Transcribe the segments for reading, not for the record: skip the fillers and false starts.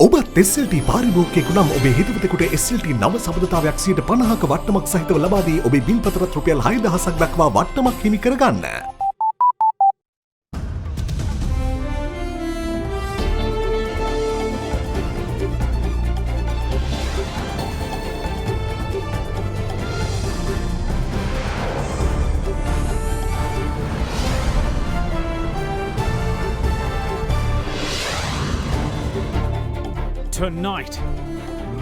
ඔබත් SLT පාරිභෝගිකයෙකු නම් ඔබේ හිතවතෙකුට SLT නව සබඳතාවයක් 50%ක වටනමක් සහිතව ලබා දී ඔබේ බිල්පතට රුපියල් 6000ක් දක්වා වටනමක් හිමි කරගන්න. Tonight,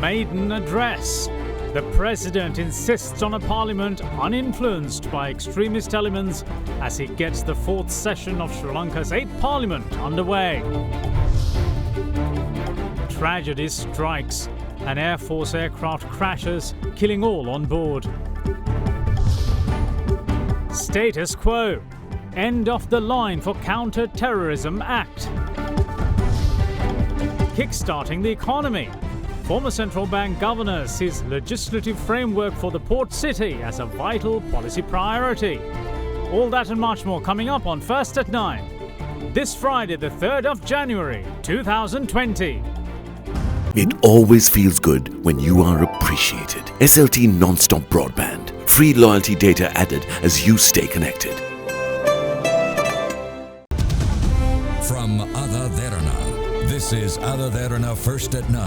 maiden address. The president insists on a parliament uninfluenced by extremist elements as he gets the fourth session of Sri Lanka's 8th parliament underway. Tragedy strikes. An Air Force aircraft crashes, killing all on board. Status quo. End of the line for Counter-Terrorism Act. Kickstarting the economy. Former central bank governor sees legislative framework for the port city as a vital policy priority. All that and much more coming up on First at 9. This Friday, the 3rd of January, 2020. It always feels good when you are appreciated. SLT non-stop broadband. Free loyalty data added as you stay connected. From AdaDerana. This is AdaDerana First at 9,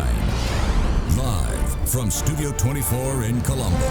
live from Studio 24 in Colombo.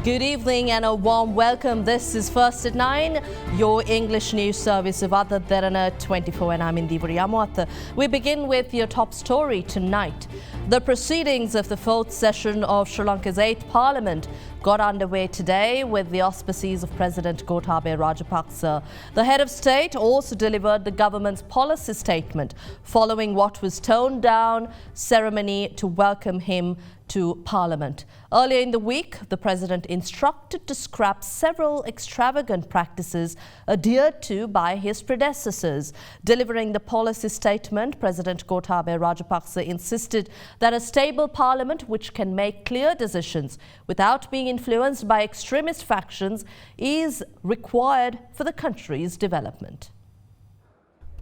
Good evening and a warm welcome. This is First at 9, your English news service of AdaDerana 24, and I'm Indivuri Amwat. We begin with your top story tonight. The proceedings of the fourth session of Sri Lanka's 8th Parliament got underway today with the auspices of President Gotabaya Rajapaksa. The head of state also delivered the government's policy statement following what was toned down ceremony to welcome him to Parliament. Earlier in the week, the President instructed to scrap several extravagant practices adhered to by his predecessors. Delivering the policy statement, President Gotabaya Rajapaksa insisted that a stable Parliament which can make clear decisions without being influenced by extremist factions is required for the country's development.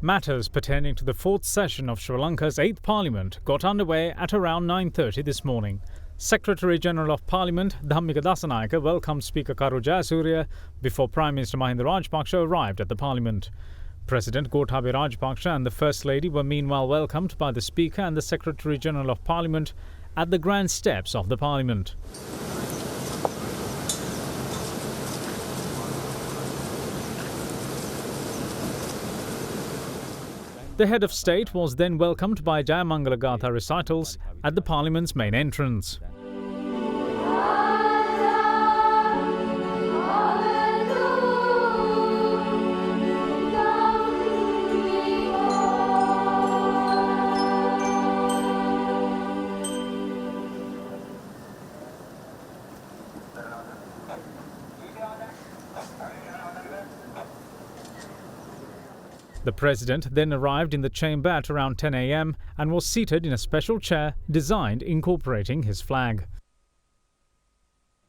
Matters pertaining to the fourth session of Sri Lanka's 8th Parliament got underway at around 9:30 this morning. Secretary-General of Parliament Dhammika Dasanayake welcomed Speaker Karu Jayasuriya before Prime Minister Mahinda Rajapaksa arrived at the Parliament. President Gotabaya Rajapaksa and the First Lady were meanwhile welcomed by the Speaker and the Secretary-General of Parliament at the grand steps of the Parliament. The head of state was then welcomed by Jayamangala Gatha recitals at the Parliament's main entrance. The President then arrived in the chamber at around 10 a.m. and was seated in a special chair designed incorporating his flag.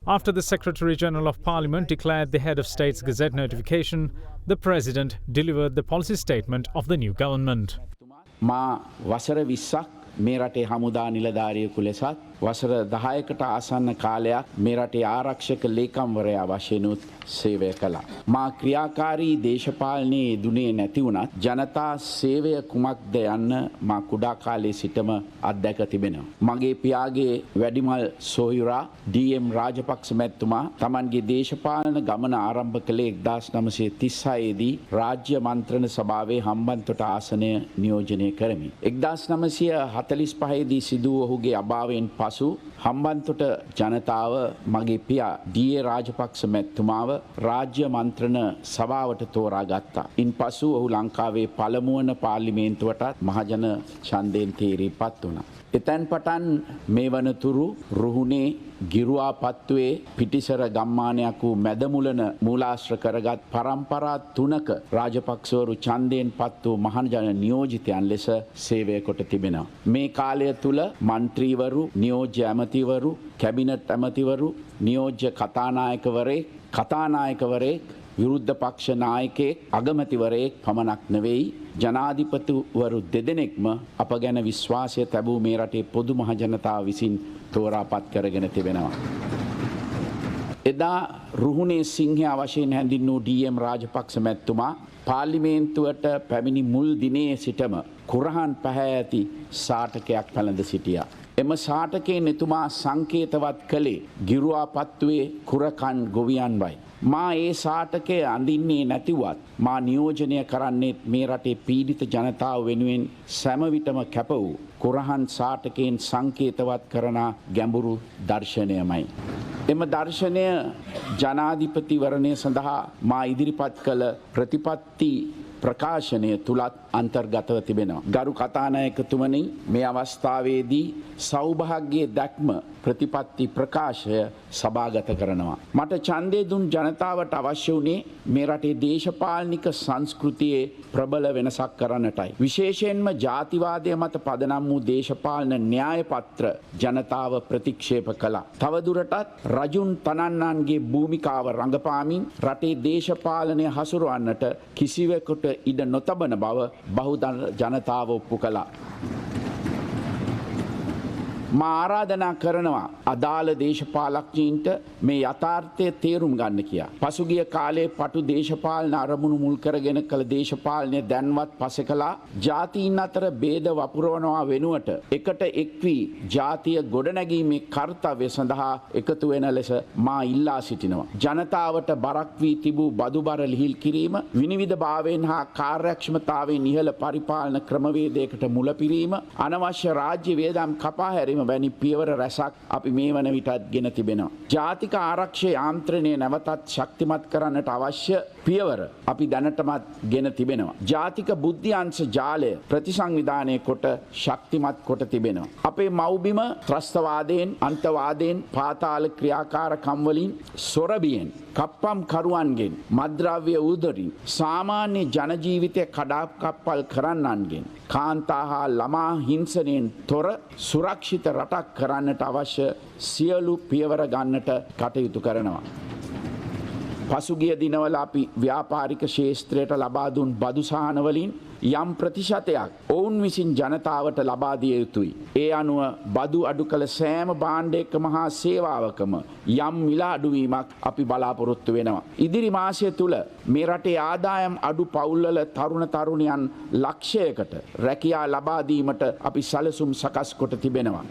After the Secretary-General of Parliament declared the head of state's Gazette notification, the President delivered the policy statement of the new government. මේ රටේ හමුදා නිලධාරියෙකු ලෙසත් වසර 10කට ආසන්න කාලයක් මේ රටේ ආරක්ෂක ලේකම්වරයා වශයෙන්ුත් සේවය කළා. මා ක්‍රියාකාරී දේශපාලනයේ යෙදුනේ නැති වුණත් ජනතා සේවය කුමක්ද යන්න මා කුඩා කාලේ සිටම අත්දැක තිබෙනවා. මගේ පියාගේ වැඩිමල් සොයුරා ඩී.එම්. රාජපක්ෂ මැතිතුමා තමන්ගේ දේශපාලන ගමන ආරම්භ කළේ 1936 දී රාජ්‍ය මන්ත්‍රණ සභාවේ හම්බන්තොට ආසනය නියෝජනය කරමින්. 1945 දී සිදු වූ ඔහුගේ අභාවයෙන් පසු හම්බන්තොට ජනතාව මගේ පියා ඩී.ඒ. රාජපක්ෂ මැතිතුමාව රාජ්‍ය මන්ත්‍රණ සභාවට තෝරාගත්තා. ඉන්පසු ඔහු ලංකාවේ පළමු වන පාර්ලිමේන්තුවටත් මහජන ඡන්දයෙන් තීරීපත් වුණා. එතැන් පටන් මේ වනතුරු රුහුණේ ගිරුවාපත්තුවේ පිටිසර ගම්මානයක් වූ මැදමුලන මූලාශ්‍ර කරගත් පරම්පරා 3ක රාජපක්ෂවරු ඡන්දයෙන් පත් වූ මහජන නියෝජිතයන් ලෙස සේවය කොට තිබෙනවා. මේ කාලය තුල മന്ത്രിවරු, නියෝජ්‍ය ඇමතිවරු, කැබිනට් ඇමතිවරු, නියෝජ්‍ය කතානායකවරයෙක්, විරුද්ධ පක්ෂ නායකයෙක් අගමැතිවරයෙක් පමණක් නෙවෙයි ජනාධිපතිවරු දෙදෙනෙක්ම අප ගැන විශ්වාසය තැබූ මේ රටේ පොදු මහ ජනතාව විසින් තෝරාපත් කරගෙන තිබෙනවා. එදා රුහුණේ සිංහයා වශයෙන් හැඳින්වූ ඩී.එම්. රාජපක්ෂ මැතිතුමා පාර්ලිමේන්තුවට පැමිණි මුල් දිනේ සිටම කුරහන් පැහැ ඇති සාටකයක් පැළඳ සිටියා. එම සාටකයෙන් එතුමා සංකේතවත් කළේ ගිරුවාපත්තුවේ කුරකන් ගොවියන්වයි. මා ඒ සාටකය අඳින්නේ නැතිවත් මා නියෝජනය කරන්නේ මේ රටේ පීඩිත ජනතාව වෙනුවෙන් සැමවිටම කැප වූ කුරහන් සාටකයෙන් සංකේතවත් කරන ගැඹුරු දර්ශනයමයි. එම දර්ශනය ජනාධිපතිවරණය සඳහා මා ඉදිරිපත් කළ ප්‍රතිපත්ති ප්‍රකාශනය තුලත් අන්තර්ගතව තිබෙනවා. ගරු කතානායකතුමනි, මේ අවස්ථාවේදී සෞභාග්‍යයේ දැක්ම ප්‍රතිපත්ති ප්‍රකාශය සභාගත කරනවා. මට ඡන්දය දුන් ජනතාවට අවශ්‍ය වුණේ මේ රටේ දේශපාලනික සංස්කෘතියේ ප්‍රබල වෙනසක් කරන්නටයි. විශේෂයෙන්ම ජාතිවාදය මත පදනම් වූ දේශපාලන න්‍යාය පත්‍ර ජනතාව ප්‍රතික්ෂේප කළා. තවදුරටත් රජුන් තනන්නන්ගේ භූමිකාව රඟපාමින් රටේ දේශපාලනය හසුරවන්නට කිසිවෙකුට ඉඩ නොතබන බව බහුදන ජනතාව ඔප්පු කළා. මා ආරාධනා කරනවා අදාළ දේශපාලඥයින්ට මේ යථාර්ථය තේරුම් ගන්න කියා. පසුගිය කාලයේ පටු දේශපාලන අරමුණු මුල් කරගෙන කළ දේශපාලනය දැන්වත් පසෙකලා ජාතීන් අතර ભેද වපුරවනවා වෙනුවට එකට එක් වී ජාතිය ගොඩනැගීමේ කාර්යය සඳහා එකතු වෙන ලෙස මා ඉල්ලා සිටිනවා. ජනතාවට බරක් වී තිබූ බදු බර ලිහිල් කිරීම, විනිවිදභාවයෙන් හා කාර්යක්ෂමතාවයෙන් ඉහළ පරිපාලන ක්‍රමවේදයකට මුලපිරීම, අනවශ්‍ය රාජ්‍ය වේදම් කපා හැරීම වැනි පියවර රැසක් අපි මේ වන විටත් ගෙන තිබෙනවා. ජාතික ආරක්ෂක යාන්ත්‍රණය නැවතත් ශක්තිමත් කරන්නට අවශ්‍ය පියවර අපි දැනටමත් ගෙන තිබෙනවා. ජාතික බුද්ධි අංශ ජාලය ප්‍රතිසංවිධානය කොට ශක්තිමත් කොට තිබෙනවා. අපේ මව්බිම ත්‍රස්තවාදයෙන්, අන්තවාදයෙන්, පාතාල ක්‍රියාකාරකම් වලින්, සොරබියෙන්, කප්පම් කරුවන්ගෙන්, මද්ද්‍රව්‍ය උදරින්, සාමාන්‍ය ජනජීවිතය කඩාකප්පල් කරන්නන්ගෙන්, කාන්තා හා ළමා හිංසනයෙන් තොර සුරක්ෂිත රටක් කරන්නට අවශ්‍ය සියලු පියවර ගන්නට කටයුතු කරනවා. පසුගිය දිනවල අපි ව්‍යාපාරික ක්ෂේත්‍රයට ලබා දුන් බදු සහන වලින් යම් ප්‍රතිශතයක් ඔවුන් විසින් ජනතාවට ලබා දිය යුතුයි. ඒ අනුව බදු අඩු කළ සෑම භාණ්ඩයකම හා සේවාවකම යම් මිල අඩුවීමක් අපි බලාපොරොත්තු වෙනවා. ඉදිරි මාසය තුල මේ රටේ ආදායම් අඩු පවුල්වල තරුණ තරුණියන් ලක්ෂයකට රැකියා ලබා දීමට අපි සැලසුම් සකස් කොට තිබෙනවා.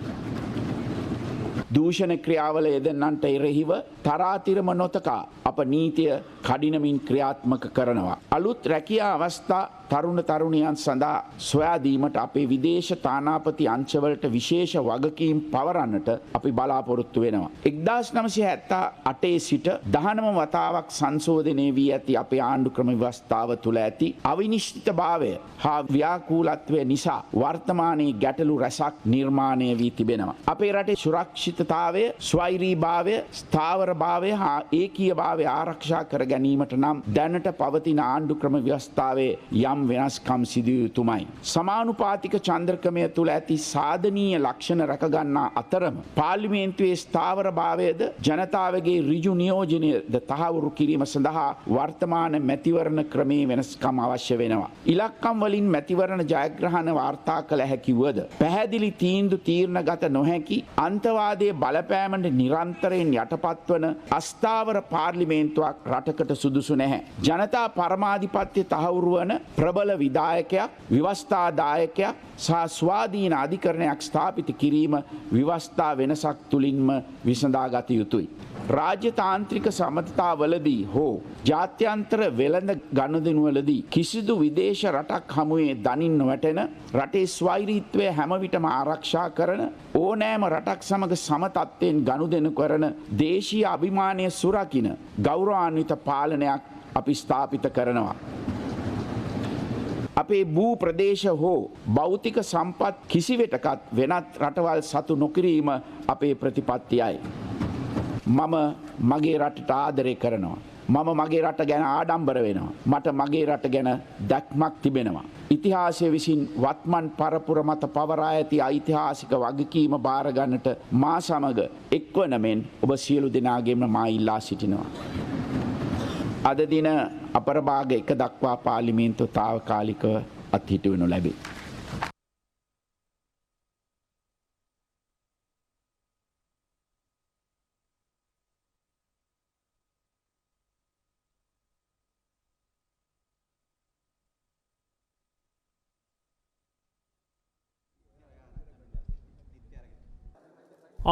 දූෂණ ක්‍රියාවල යෙදෙන්නන්ට එරෙහිව තරාතිරම නොතකා අප නීතිය කඩිනමින් ක්‍රියාත්මක කරනවා. අලුත් රැකියා අවස්ථා තරුණ තරුණියන් සඳහා සොයා දීමට අපේ විදේශ තානාපති අංශවලට විශේෂ වගකීම් පවරන්නට අපි බලාපොරොත්තු වෙනවා. 1978 සිට 19 වතාවක් සංශෝධනය වී ඇති අපේ ආණ්ඩු ක්‍රම ව්‍යවස්ථාව තුළ ඇති අවිනිශ්චිතභාවය හා ව්‍යාකූලත්වය නිසා වර්තමානයේ ගැටලු රැසක් නිර්මාණය වී තිබෙනවා. අපේ රටේ සුරක්ෂිතතාවය, ස්වෛරීභාවය, ස්ථාවරභාවය හා ඒකීයභාවය ආරක්ෂා කර ගැනීමට නම් දැනට පවතින ආණ්ඩු ක්‍රම ව්‍යවස්ථාවේ යම් වෙනස්කම් සිදු යුතුමයි. සමානුපාතික චන්ද්‍රක්‍රමය තුළ ඇති සාධනීය ලක්ෂණ රැකගන්නා අතරම පාර්ලිමේන්තුවේ ස්ථාවරභාවයද ජනතාවගේ ඍජු නියෝජනයද තහවුරු කිරීම සඳහා වර්තමාන මැතිවරණ ක්‍රමයේ වෙනස්කම් අවශ්‍ය වෙනවා. ඉලක්කම් වලින් මැතිවරණ ජයග්‍රහණ වාර්තා කළ හැකි වුවද පැහැදිලි තීරණගත නොහැකි, අන්තවාදයේ බලපෑමට නිරන්තරයෙන් යටපත් වන අස්ථාවර පාර්ලිමේන්තුවක් රටකට සුදුසු නැහැ. ජනතා පරමාධිපත්‍ය තහවුරු වන ප්‍රබල විධායකයක්, ව්‍යවස්ථාදායකයක් සහ ස්වාධීන අධිකරණයක් ස්ථාපිත කිරීම ව්‍යවස්ථා වෙනසක් තුලින්ම විසඳාගත යුතුයි. රාජ්‍යතාන්ත්‍රික සමතතාවලදී හෝ ජාත්‍යන්තර වෙළඳ ගනුදෙනුවලදී කිසිදු විදේශ රටක් හමුවේ දනින් නොවැටෙන, රටේ ස්වෛරීත්වය හැම විටම ආරක්ෂා කරන, ඕනෑම රටක් සමග සම තත්ත්වයෙන් ගනුදෙනු කරන, දේශීය අභිමානය සුරකින ගෞරවාන්විත පාලනයක් අපි ස්ථාපිත කරනවා. අපේ භූ ප්‍රදේශ හෝ භෞතික සම්පත් කිසිවෙටකත් වෙනත් රටවල් සතු නොකිරීම අපේ ප්‍රතිපත්තියයි. මම මගේ රටට ආදරය කරනවා. මම මගේ රට ගැන ආඩම්බර වෙනවා. මට මගේ රට ගැන දැක්මක් තිබෙනවා. ඉතිහාසය විසින් වත්මන් පරපුර මත පවරා ඇති ඓතිහාසික වගකීම බාර ගන්නට මා සමග එක්වන මෙන් ඔබ සියලු දෙනාගේම මා ඉල්ලා සිටිනවා. අද දින අපරභාග 1 දක්වා පාර්ලිමේන්තුව තාවකාලිකව අත්හිටුවනු ලැබේ.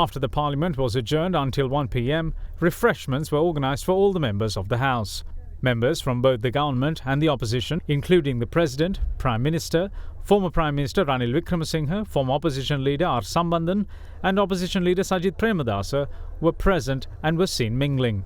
After the Parliament was adjourned until 1 p.m, refreshments were organised for all the members of the House. Members from both the government and the opposition, including the President, Prime Minister, former Prime Minister Ranil Wickremesinghe, former Opposition Leader R. Sambandhan and Opposition Leader Sajith Premadasa were present and were seen mingling.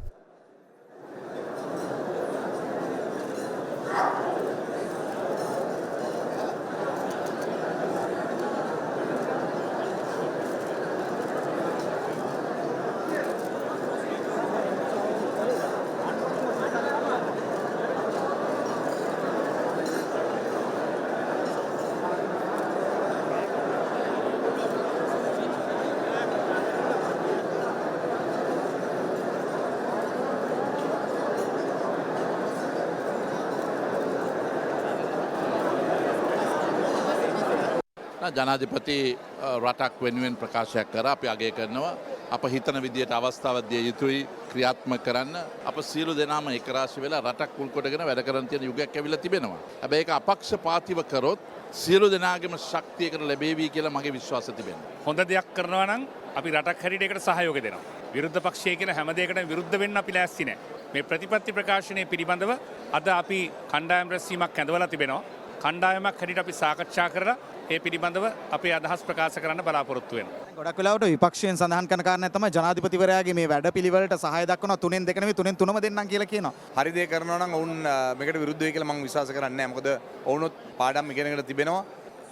ජනාධිපති රටක් වෙනුවෙන් ප්‍රකාශයක් කර අපි අගය කරනවා අප හිතන විදියට අවස්ථාවක් දිය යුතුයි ක්‍රියාත්මක කරන්න අප සියලු දෙනාම එකරාශි වෙලා රටක් මුල් කොටගෙන වැඩ කරන තියෙන යුගයක් ඇවිල්ලා තිබෙනවා. හැබැයි ඒක අපක්ෂපාතීව කරොත් සියලු දෙනාගේම ශක්තියකට ලැබෙවි කියලා මගේ විශ්වාසය තිබෙනවා. හොඳ දෙයක් කරනවා නම් අපි රටක් හැටියට ඒකට සහයෝගය දෙනවා. විරුද්ධ පක්ෂය කියන හැම දෙයකටම විරුද්ධ වෙන්න අපි ලෑස්ති නැහැ. මේ ප්‍රතිපත්ති ප්‍රකාශනය පිළිබඳව අද අපි කණ්ඩායම් රැස්වීමක් ඇඳවලා තිබෙනවා. කණ්ඩායමක් හැටියට අපි සාකච්ඡා කරලා ඒ පිළිබඳව අපේ අදහස් ප්‍රකාශ කරන්න බලාපොරොත්තු වෙනවා. ගොඩක් වෙලාවට විපක්ෂයෙන් සඳහන් කරන කාරණා තමයි ජනාධිපතිවරයාගේ මේ වැඩපිළිවෙලට සහාය දක්වනවා 3න් 2 නෙවෙයි 3න් 3ම දෙන්නම් කියලා කියනවා. හරි දේ කරනවා නම් ඔවුන් මේකට විරුද්ධ වෙයි කියලා මම විශ්වාස කරන්නේ නැහැ. මොකද ඔවුනොත් පාඩම් ඉගෙනගෙන තිබෙනවා.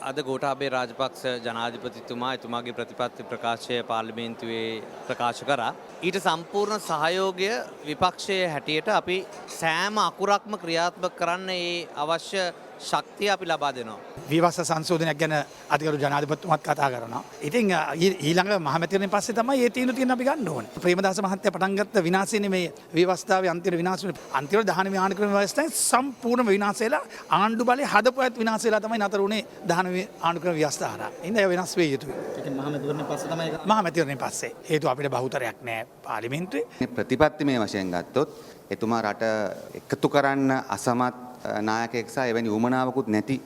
අද ගෝඨාභය රාජපක්ෂ ජනාධිපතිතුමා එතුමාගේ ප්‍රතිපත්ති ප්‍රකාශය පාර්ලිමේන්තුවේ ප්‍රකාශ කරා. ඊට සම්පූර්ණ සහයෝගය විපක්ෂයේ හැටියට අපි සෑම අකුරක්ම ක්‍රියාත්මක කරන්න ඒ අවශ්‍ය ශක්තිය අපි ලබා දෙනවා. විවස්ස සංශෝධනයක් ගැන අධිකරු ජනාධිපතිතුමාත් කතා කරනවා. ඉතින් ඊළඟ මහමැතිවරණයෙන් පස්සේ තමයි මේ තීන්දුව අපි ගන්න ඕනේ. ප්‍රේමදාස මහත්තයා පටන් ගත්ත විනාශයනේ මේ විවස්ථාවේ අන්තිම විනාශය. අන්තිම 19 ආණ්ඩුක්‍රම ව්‍යවස්ථාවේ සම්පූර්ණ විනාශ වෙලා ආණ්ඩු බලය හදපු අයත් විනාශ වෙලා තමයි නතර වුණේ 19 ආණ්ඩුක්‍රම ව්‍යවස්ථාව හරහා. ඉතින් ඒ වෙනස් වෙයි යුතුයි. ඒකෙන් මහමැතිවරණයෙන් පස්සේ තමයි මහමැතිවරණයෙන් පස්සේ. හේතුව අපිට බහුතරයක් නැහැ පාර්ලිමේන්තුවේ. ප්‍රතිපත්ති මේ වශයෙන් ගත්තොත් එතුමා රට එකතු කරන්න අසමත් නායකයෙක් සහ එවැනි උමනාවකුත් නැති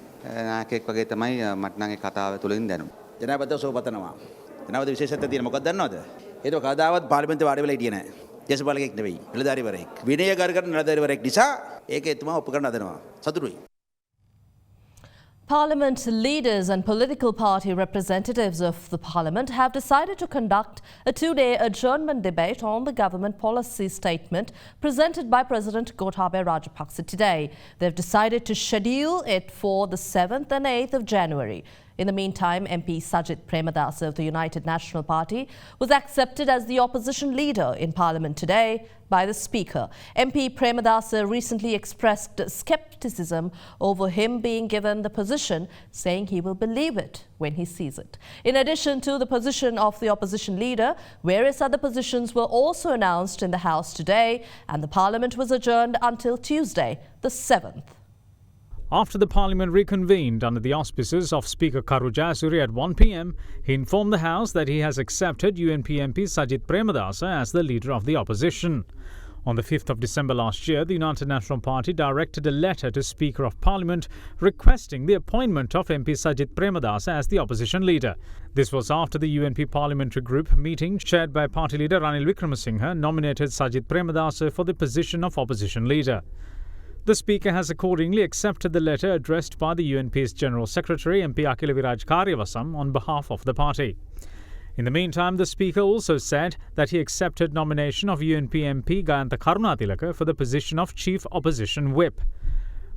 නායකයෙක් වගේ තමයි මට නම් ඒ කතාව තුළින් දැනුනේ. ජනාධිපතිව සෝපතනවා. ජනාධිපති විශේෂත්වය තියෙන මොකක්ද දන්නවද? ඒක කවදාවත් පාර්ලිමේන්තුවේ වාඩි වෙලා හිටියේ නැහැ. දේශපාලකෙක් නෙවෙයි. නිලධාරිවරයෙක්. විනයගරුක නිලධාරිවරයෙක් නිසා ඒක එතුමා ඔප්පු කරන්න හදනවා. සතුටුයි. Parliament leaders and political party representatives of the Parliament have decided to conduct a two-day adjournment debate on the government policy statement presented by President Gotabaya Rajapaksa today. They've decided to schedule it for the 7th and 8th of January. In the meantime, MP Sajith Premadasa of the United National Party was accepted as the opposition leader in Parliament today by the Speaker. MP Premadasa recently expressed scepticism over him being given the position, saying he will believe it when he sees it. In addition to the position of the opposition leader, various other positions were also announced in the House today, and the Parliament was adjourned until Tuesday, the 7th. After the Parliament reconvened under the auspices of Speaker Karu Jayasuriya at 1 p.m, he informed the House that he has accepted UNP MP Sajith Premadasa as the leader of the opposition. On the 5th of December last year, the United National Party directed a letter to Speaker of Parliament requesting the appointment of MP Sajith Premadasa as the opposition leader. This was after the UNP parliamentary group meeting chaired by party leader Ranil Wickremesinghe nominated Sajith Premadasa for the position of opposition leader. The Speaker has accordingly accepted the letter addressed by the UNP's General Secretary MP Akhilaviraj Karyavasam on behalf of the party. In the meantime, the Speaker also said that he accepted nomination of UNP MP Gayantha Karunatilaka for the position of Chief Opposition Whip.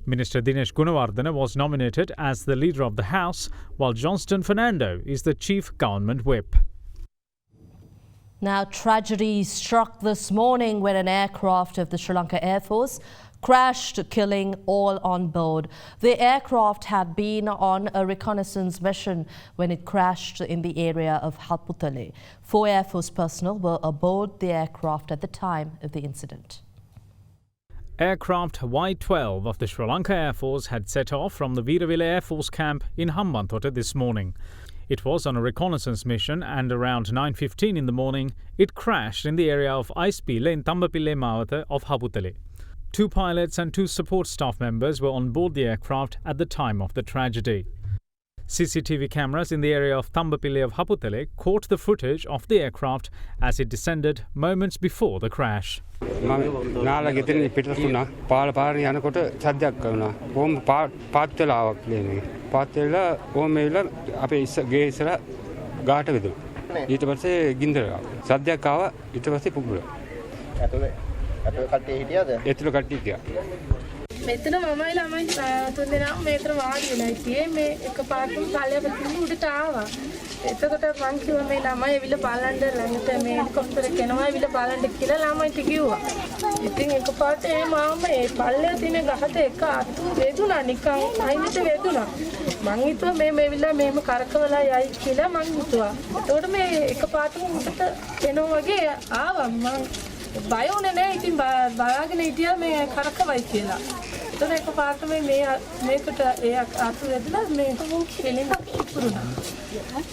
Minister Dinesh Gunawardena was nominated as the Leader of the House, while Johnston Fernando is the Chief Government Whip. Now, tragedy struck this morning when an aircraft of the Sri Lanka Air Force crashed, killing all on board. The aircraft had been on a reconnaissance mission when it crashed in the area of Halputale. 4 Air Force personnel were aboard the aircraft at the time of the incident. Aircraft Y-12 of the Sri Lanka Air Force had set off from the Veeravilla Air Force Camp in Hambantota this morning. It was on a reconnaissance mission and around 9:15 in the morning, it crashed in the area of Aispille in Tambapille Mawatha of Haputale. 2 pilots and 2 support staff members were on board the aircraft at the time of the tragedy. CCTV cameras in the area of Tambapille of Haputale caught the footage of the aircraft as it descended moments before the crash. නාලා ගෙතන පිටට තුනා පාර යනකොට සද්දයක් වුණා. කොහොම පාත් වෙලා ආවක් කියන්නේ. පාත් වෙලා කොහොම වෙලා අපේ ගේ ඉස්සර ගාට වැදුණා. ඊට පස්සේ ගින්දර ආවා. සද්දයක් ආවා ඊට පස්සේ පුපුරා. ඇතුලේ කට්ටිය හිටියද? ඇතුලේ කට්ටිය හිටියා. මෙතන මමයි ළමයි තුන් දෙනාම මේතර වාඩි වෙලා ඉතියේ මේ එකපාරටම පල්ලෙපිටින් උඩට ආවා. එතකොට මං කිව්වා මේ ළමයි ඇවිල්ලා බලන්න ළඟට මේ හෙලිකොප්ටර් එක එනවා ඇවිල්ලා බලන්න කියලා ළමයිට කිව්වා. ඉතින් එකපාරට ඒ මාම ඒ පල්ලේ තියෙන ගහට එක අතු වේදුණා නිකන් අයිනට වේදුණා. මං හිතුවා මේ ඇවිල්ලා මෙහෙම කරකවලා යයි කියලා මං හිතුවා. එතකොට මේ එකපාරටම උඩට එනවා වගේ ආවා මං බය වුණේ නෑ ඉතින් බලාගෙන හිටියා මේ කරකවයි කියලා. එතකොට එකපාරට මේකට ඒ අතු වැදලා මේ කෙලින්ම පුපුරුණා.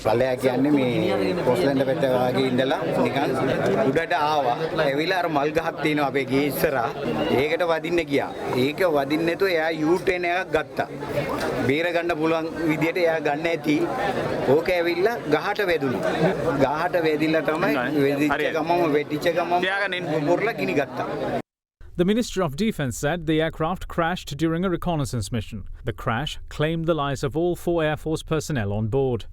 පල්ලෙයා කියන්නේ මේ පොස්ලෙන්ඩ පැත්ත වගේ ඉඳලා නිකන් උඩට ආවා. එවිලා අර මල් ගහක් තියෙනවා අපේ ගේ ඉස්සරහා. ඒකට වදින්න ගියා. ඒක වදින්න නැතුව එයා යූටර්න් එකක් ගත්තා. බේර ගන්න පුළුවන් විදියට එයා ගන්න ඇති. ඕක ඇවිල්ලා ගහට වැදුණා. ගහට වැදිලා තමයි වෙටිච්ච ගමම පුපුරලා ගිනි ගත්තා. The Ministry of Defence said the aircraft crashed during a reconnaissance mission. The crash claimed the lives of all 4 Air Force personnel on board.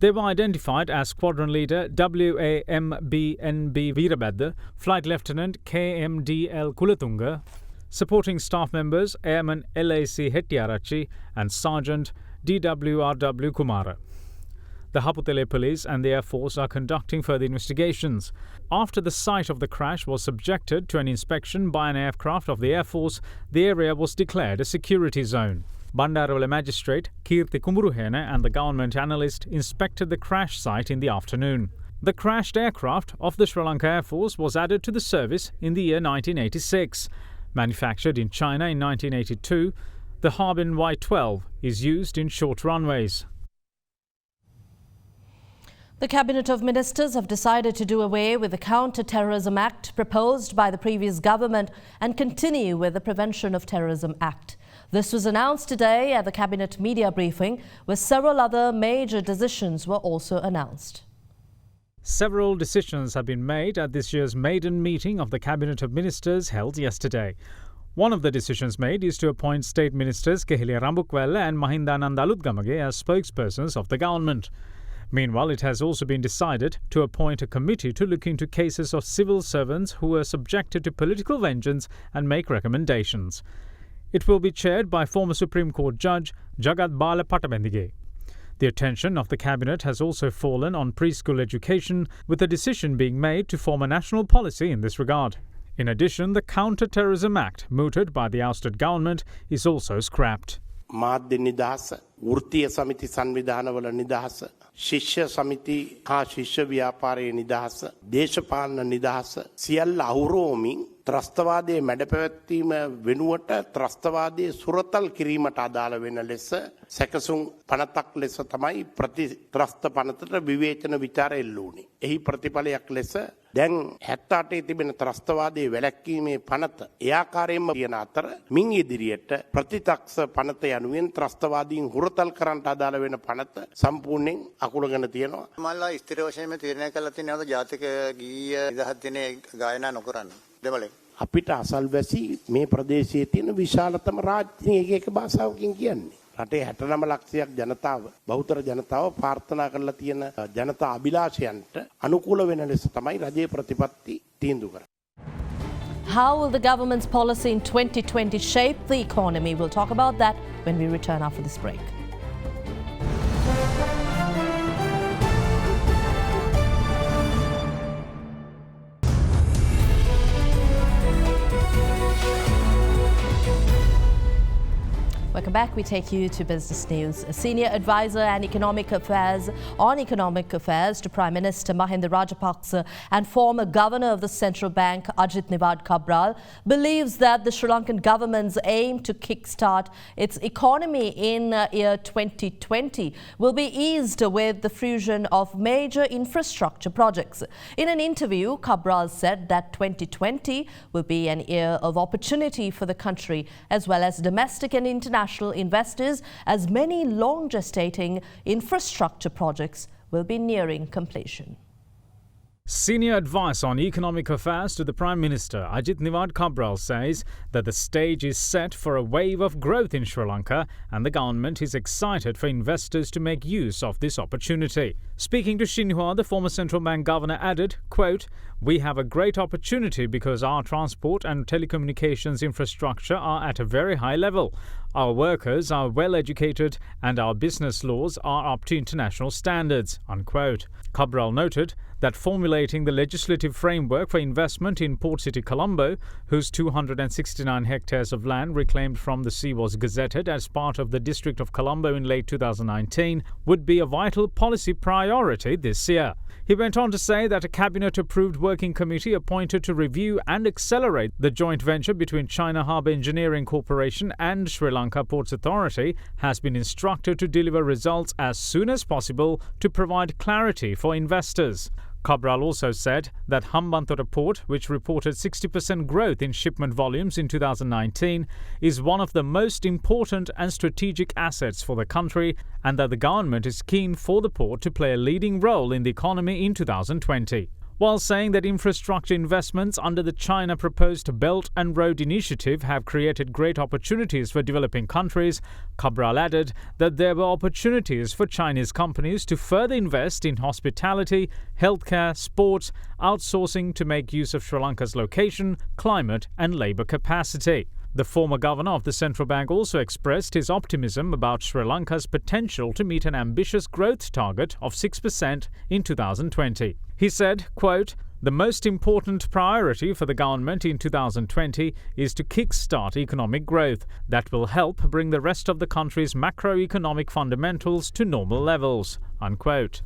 They were identified as Squadron Leader WAMBNB Veerabadda, Flight Lieutenant KMDL Kulatunga, supporting staff members Airman LAC Hettiarachi and Sergeant DWRW Kumara. The Haputale Police and the Air Force are conducting further investigations. After the site of the crash was subjected to an inspection by an aircraft of the Air Force, the area was declared a security zone. Bandarawala Magistrate Kirti Kumburuhena and the government analyst inspected the crash site in the afternoon. The crashed aircraft of the Sri Lanka Air Force was added to the service in the year 1986. Manufactured in China in 1982, the Harbin Y-12 is used in short runways. The Cabinet of Ministers have decided to do away with the Counter-Terrorism Act proposed by the previous government and continue with the Prevention of Terrorism Act. This was announced today at the Cabinet media briefing, where several other major decisions were also announced. Several decisions have been made at this year's maiden meeting of the Cabinet of Ministers held yesterday. One of the decisions made is to appoint State Ministers Kehiliya Rambukwella and Mahindananda Alutgamage as spokespersons of the government. Meanwhile, it has also been decided to appoint a committee to look into cases of civil servants who were subjected to political vengeance and make recommendations. It will be chaired by former Supreme Court Judge Jagat Bala Patabendige. The attention of the Cabinet has also fallen on preschool education, with a decision being made to form a national policy in this regard. In addition, the Counter-Terrorism Act, mooted by the ousted government, is also scrapped. මාධ්‍ය නිදහස, වෘත්තීය සමිති සංවිධානවල නිදහස, ශිෂ්‍ය සමිති හා ශිෂ්‍ය ව්‍යාපාරයේ නිදහස, දේශපාලන නිදහස සියල්ල අහුරෝමින් ත්‍රස්තවාදයේ මැඩපැවැත්වීම වෙනුවට ත්‍රස්තවාදයේ සුරතල් කිරීමට අදාළ වෙන ලෙස සැකසුම් පනතක් ලෙස තමයි ප්‍රතිත්‍රස්ත පනතට විවේචන විචාර එල්ල වුණේ. එහි ප්‍රතිඵලයක් ලෙස දැන් 78 තිබෙන ත්‍රස්තවාදයේ වැළැක්වීමේ පනත ඒ ආකාරයෙන්ම තියෙන අතර මින් ඉදිරියට ප්‍රතිතක්ෂ පනත යනුවෙන් ත්‍රස්තවාදීන් හුරතල් කරන්නට අදාළ වෙන පනත සම්පූර්ණයෙන් අකුලගෙන තියෙනවා. මල්ලා ස්ථිර වශයෙන්ම තීරණය කළා තියෙනවා ජාතික ගීය නිදහස් දිනේ ගායනා නොකරන්න. දෙමළෙන් අපිට අසල්වැසි මේ ප්‍රදේශයේ තියෙන විශාලතම රාජ්‍යයෙන් එක භාෂාවකින් කියන්නේ. රටේ 69 ලක්ෂයක් ජනතාව බහුතර ජනතාව ප්‍රාර්ථනා කරලා තියෙන ජනතා අභිලාෂයන්ට අනුකූල වෙන ලෙස තමයි රජයේ ප්‍රතිපත්ති තීන්දුව කරන්නේ. How will the government's policy in 2020 shape the economy? We'll talk about that when we return after this break. Welcome back, we take you to business news. A senior advisor on economic affairs to Prime Minister Mahinda Rajapaksa and former governor of the central bank Ajit Nivard Cabral believes that the Sri Lankan government's aim to kickstart its economy in year 2020 will be eased with the fruition of major infrastructure projects. In an interview, Cabral said that 2020 will be an year of opportunity for the country as well as domestic and international investors, as many long gestating infrastructure projects will be nearing completion. Senior advice on economic affairs to the Prime Minister Ajit Nivard Cabral says that the stage is set for a wave of growth in Sri Lanka and the government is excited for investors to make use of this opportunity. Speaking to Xinhua, the former central bank governor added, quote, "We have a great opportunity because our transport and telecommunications infrastructure are at a very high level. Our workers are well educated and our business laws are up to international standards," unquote. Cabral noted that formulating the legislative framework for investment in Port City Colombo, whose 269 hectares of land reclaimed from the sea was gazetted as part of the District of Colombo in late 2019, would be a vital policy priority this year. He went on to say that a cabinet-approved working committee appointed to review and accelerate the joint venture between China Harbour Engineering Corporation and Sri Lanka Ports Authority has been instructed to deliver results as soon as possible to provide clarity for investors. Cabral also said that Hambantota Port, which reported 60% growth in shipment volumes in 2019, is one of the most important and strategic assets for the country and that the government is keen for the port to play a leading role in the economy in 2020. While saying that infrastructure investments under the China proposed Belt and Road Initiative have created great opportunities for developing countries, Cabral added that there were opportunities for Chinese companies to further invest in hospitality, healthcare, sports, outsourcing to make use of Sri Lanka's location, climate and labour capacity. The former governor of the central bank also expressed his optimism about Sri Lanka's potential to meet an ambitious growth target of 6% in 2020. He said, quote, "The most important priority for the government in 2020 is to kickstart economic growth that will help bring the rest of the country's macroeconomic fundamentals to normal levels," unquote.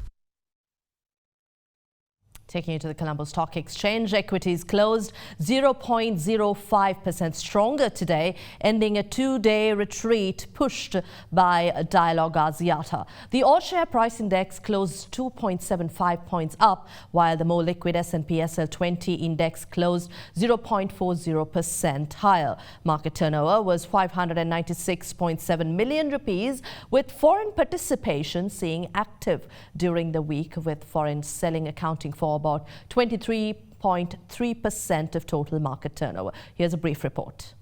Taking you to the Colombo Stock Exchange, equities closed 0.05% stronger today, ending a two-day retreat pushed by Dialogue Asiata. The all-share price index closed 2.75 points up, while the more liquid S&P SL20 index closed 0.40% higher. Market turnover was 596.7 million rupees, with foreign participation seeing active during the week, with foreign selling accounting for about 23.3% of total market turnover. Here's a brief report.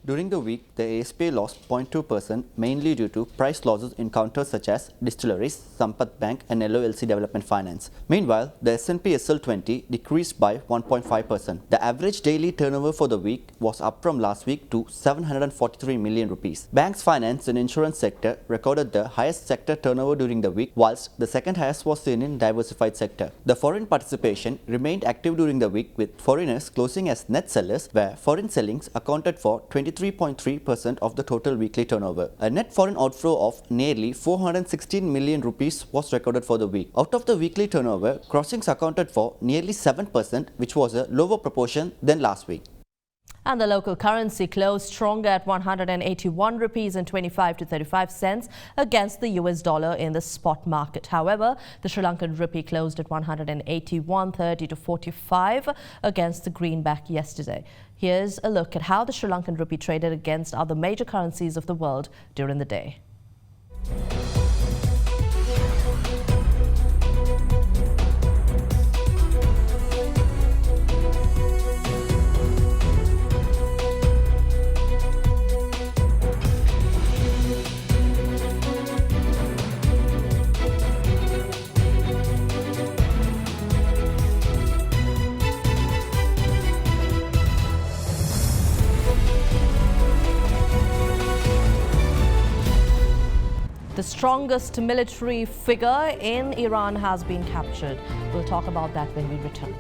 During the week, the ASP lost 0.2%, mainly due to price losses in counters such as Distilleries, Sampath Bank and LOLC Development Finance. Meanwhile, the S&P SL20 decreased by 1.5%. The average daily turnover for the week was up from last week to 743 million rupees. Banks, finance and insurance sector recorded the highest sector turnover during the week, whilst the second highest was seen in diversified sector. The foreign participation remained active during the week, with foreigners closing as net sellers, where foreign sellings accounted for 23.3% of the total weekly turnover. A net foreign outflow of nearly 416 million rupees was recorded for the week. Out of the weekly turnover, crossings accounted for nearly 7%, which was a lower proportion than last week. And the local currency closed stronger at 181 rupees and 25 to 35 cents against the US dollar in the spot market. However, the Sri Lankan rupee closed at 181.30 to 45 against the greenback yesterday. Here's a look at how the Sri Lankan rupee traded against other major currencies of the world during the day. The strongest military figure in Iran has been captured. We'll talk about that when we return.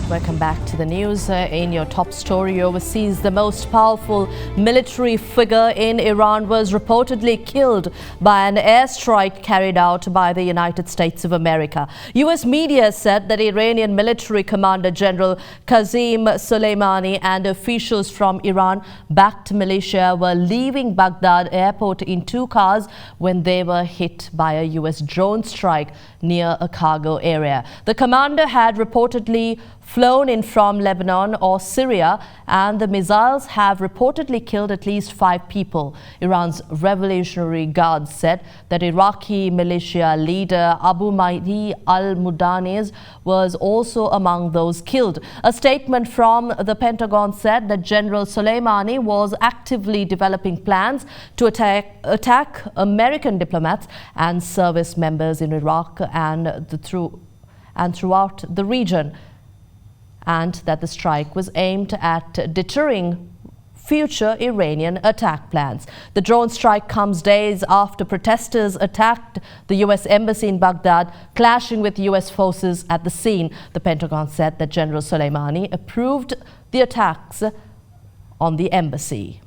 Welcome back to the news. In your top story overseas, the most powerful military figure in Iran was reportedly killed by an airstrike carried out by the United States of America. US media said that Iranian military commander General Qasem Soleimani and officials from Iran-backed militia were leaving Baghdad airport in two cars when they were hit by a US drone strike near a cargo area. The commander had reportedly flown in from Lebanon or Syria, and the missiles have reportedly killed at least 5 people. Iran's Revolutionary Guard said that Iraqi militia leader Abu Mahdi al-Mudaniz was also among those killed. A statement from the Pentagon said that General Soleimani was actively developing plans to attack American diplomats and service members in Iraq and throughout the region, and that the strike was aimed at deterring future Iranian attack plans. The drone strike comes days after protesters attacked the US embassy in Baghdad, clashing with US forces at the scene. The Pentagon said that General Soleimani approved the attacks on the embassy.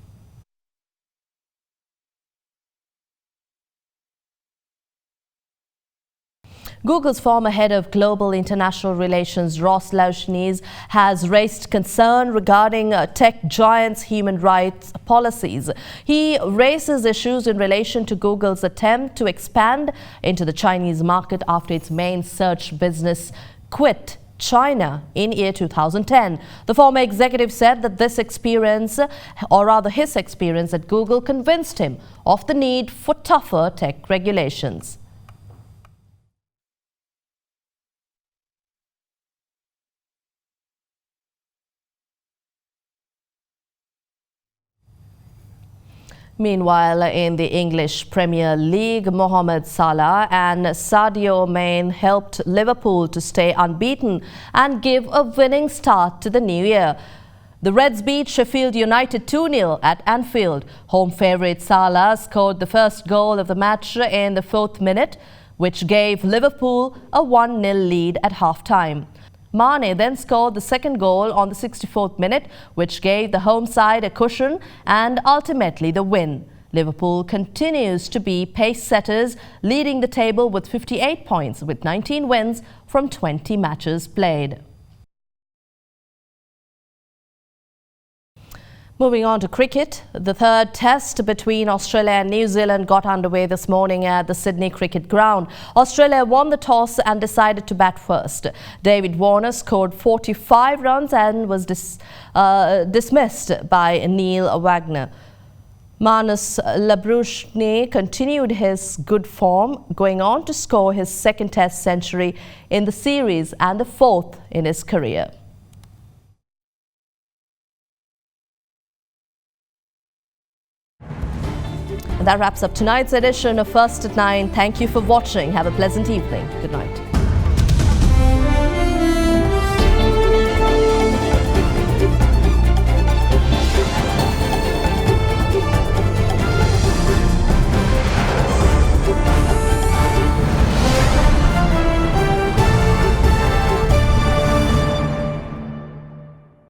Google's former head of global international relations, Ross Laushnese, has raised concern regarding tech giants' human rights policies. He raises issues in relation to Google's attempt to expand into the Chinese market after its main search business quit China in year 2010. The former executive said that this experience, or rather his experience at Google, convinced him of the need for tougher tech regulations. Meanwhile, in the English Premier League, Mohamed Salah and Sadio Mane helped Liverpool to stay unbeaten and give a winning start to the new year. The Reds beat Sheffield United 2-0 at Anfield. Home favourite Salah scored the first goal of the match in the 4th minute, which gave Liverpool a 1-0 lead at half-time. Mane then scored the second goal on the 64th minute, which gave the home side a cushion and ultimately the win. Liverpool continues to be pace setters, leading the table with 58 points with 19 wins from 20 matches played. Moving on to cricket, the third test between Australia and New Zealand got underway this morning at the Sydney Cricket Ground. Australia won the toss and decided to bat first. David Warner scored 45 runs and was dismissed by Neil Wagner. Marnus Labuschagne continued his good form, going on to score his second test century in the series and the 4th in his career. And that wraps up tonight's edition of First at 9. Thank you for watching. Have a pleasant evening. Good night.